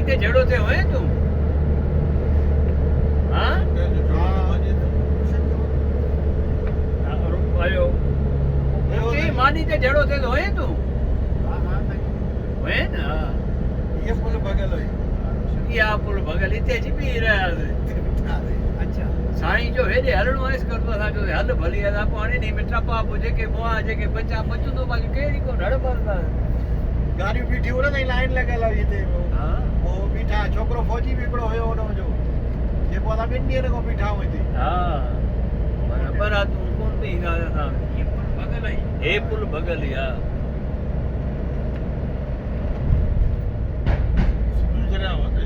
તે જડો તે હોય તું હા આયો તે માની તે જડો તે હોય તું હોય ને હા ये पुल बगल हुई ये आ पुल बगल इते जी भी रहा है अच्छा साईं जो हेॾे हलणो आहे करतो था जो हल भली है पाणी नहीं मिठा पाप जेके मोआ जेके बचा बचंदो बाकी केड़ी को ढड़ मारदा गाड़ी बीठी हो ना लाइन लगल हुई थे हां वो बीठा छोकरो फौजी बिगड़ो हुयो उनो जो जे पोदा बिंडियन को बीठा हुई थी हां बराबर आ तू कौन भी गा था ये पुल बगल है ए पुल बगल या दूसरा होते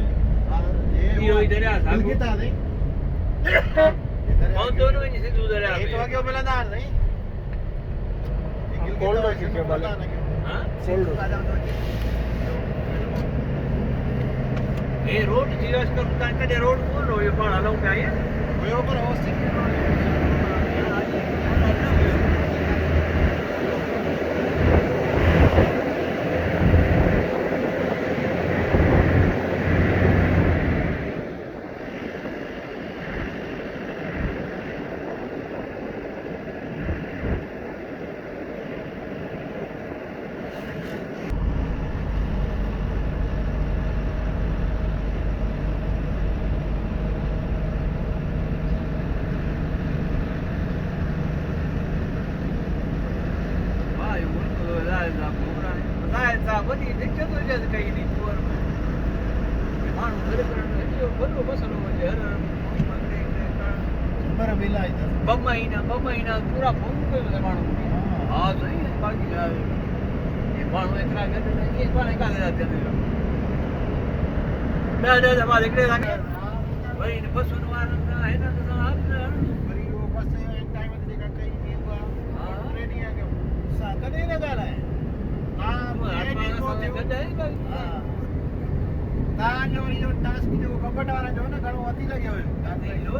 ये इधर आ साहब किता नहीं कौन दोनों ही से उधर आ ये तो आगे मिलदार नहीं कोल्ड हो चुके वाला हां कोल्ड ए रोड जीरास कर ता कदे रोड कोन हो ये पण हलऊ पे आया हुयो पर होस्टिंग બધી દિક્કતો જ કઈ નહીં ટુરમાં માણું ઘરે ઘરે બધું મસલો હોય હર નંબર મિલાઈ દે બમ્માઈના પૂરા ભૂંગ કર્યું માણું હા સહી બાકી આવે એ માણું એકલા ગયો એ પાણી કાલે જાતે દાદા તમારે એકલે લાગે ભાઈ ને બસોનો આનંદ હે ને તો આપને बड़ी वो बस टाइम में देखा कहीं नहीं हुआ हाँ। ट्रेन ही आ गया साथ नहीं लगा रहा है हां तां जो टास्क जो कपट वाला जो ना घणो वधी लॻियो हुयो